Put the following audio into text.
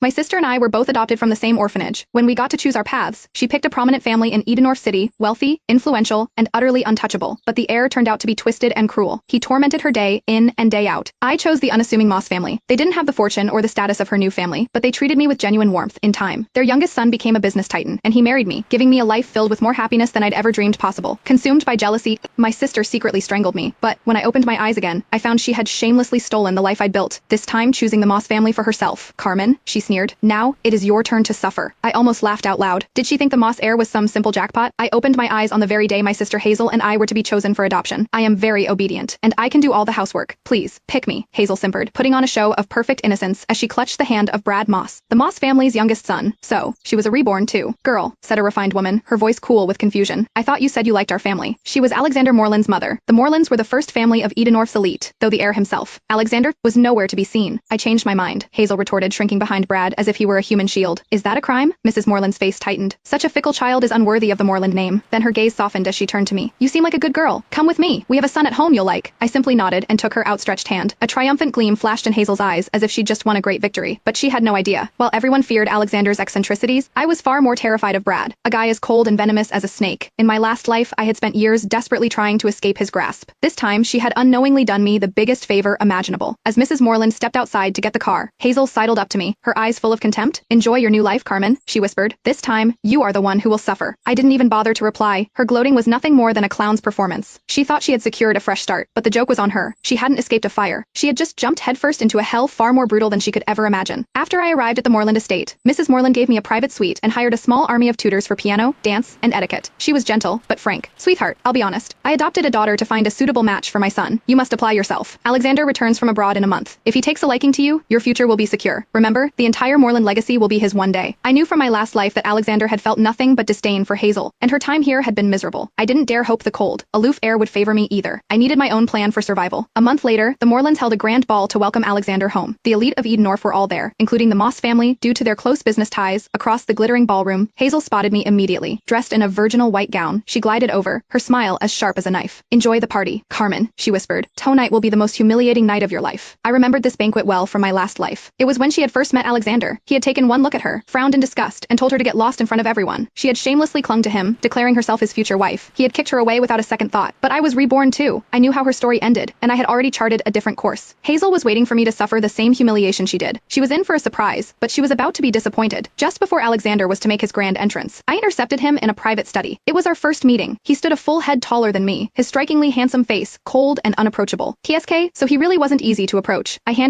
My sister and I were both adopted from the same orphanage. When we got to choose our paths, she picked a prominent family in Edenorf City, wealthy, influential, and utterly untouchable. But the heir turned out to be twisted and cruel. He tormented her day in and day out. I chose the unassuming Moss family. They didn't have the fortune or the status of her new family, but they treated me with genuine warmth. In time, their youngest son became a business titan, and he married me, giving me a life filled with more happiness than I'd ever dreamed possible. Consumed by jealousy, my sister secretly strangled me. But when I opened my eyes again, I found she had shamelessly stolen the life I'd built, this time choosing the Moss family for herself. Carmen, she sneered, now it is your turn to suffer. I almost laughed out loud. Did she think the Moss heir was some simple jackpot? I opened my eyes on the very day my sister Hazel and I were to be chosen for adoption. I am very obedient, and I can do all the housework. Please, pick me, Hazel simpered, putting on a show of perfect innocence as she clutched the hand of Brad Moss, the Moss family's youngest son. So, she was a reborn too. Girl, said a refined woman, her voice cool with confusion. I thought you said you liked our family. She was Alexander Moreland's mother. The Morelands were the first family of Edenorf's elite, though the heir himself, Alexander, was nowhere to be seen. I changed my mind, Hazel retorted, shrinking behind Brad as if he were a human shield. Is that a crime? Mrs. Moreland's face tightened. Such a fickle child is unworthy of the Moreland name. Then her gaze softened as she turned to me. You seem like a good girl. Come with me. We have a son at home you'll like. I simply nodded and took her outstretched hand. A triumphant gleam flashed in Hazel's eyes as if she'd just won a great victory. But she had no idea. While everyone feared Alexander's eccentricities, I was far more terrified of Brad, a guy as cold and venomous as a snake. In my last life, I had spent years desperately trying to escape his grasp. This time, she had unknowingly done me the biggest favor imaginable. As Mrs. Moreland stepped outside to get the car, Hazel sidled up to me, her eyes full of contempt. Enjoy your new life, Carmen, she whispered. This time, you are the one who will suffer. I didn't even bother to reply. Her gloating was nothing more than a clown's performance. She thought she had secured a fresh start, but the joke was on her. She hadn't escaped a fire. She had just jumped headfirst into a hell far more brutal than she could ever imagine. After I arrived at the Moreland estate, Mrs. Moreland gave me a private suite and hired a small army of tutors for piano, dance, and etiquette. She was gentle, but frank. Sweetheart, I'll be honest. I adopted a daughter to find a suitable match for my son. You must apply yourself. Alexander returns from abroad in a month. If he takes a liking to you, your future will be secure. Remember, the entire Moreland legacy will be his one day. I knew from my last life that Alexander had felt nothing but disdain for Hazel, and her time here had been miserable. I didn't dare hope the cold, aloof air would favor me either. I needed my own plan for survival. A month later, the Morelands held a grand ball to welcome Alexander home. The elite of Edenorf were all there, including the Moss family, due to their close business ties. Across the glittering ballroom, Hazel spotted me immediately. Dressed in a virginal white gown, she glided over, her smile as sharp as a knife. Enjoy the party, Carmen, she whispered. Tonight will be the most humiliating night of your life. I remembered this banquet well from my last life. It was when she had first met Alexander. He had taken one look at her, frowned in disgust, and told her to get lost in front of everyone. She had shamelessly clung to him, declaring herself his future wife. He had kicked her away without a second thought. But I was reborn too. I knew how her story ended, and I had already charted a different course. Hazel was waiting for me to suffer the same humiliation she did. She was in for a surprise, but she was about to be disappointed. Just before Alexander was to make his grand entrance, I intercepted him in a private study. It was our first meeting. He stood a full head taller than me, his strikingly handsome face cold and unapproachable. TSK, so he really wasn't easy to approach. I handed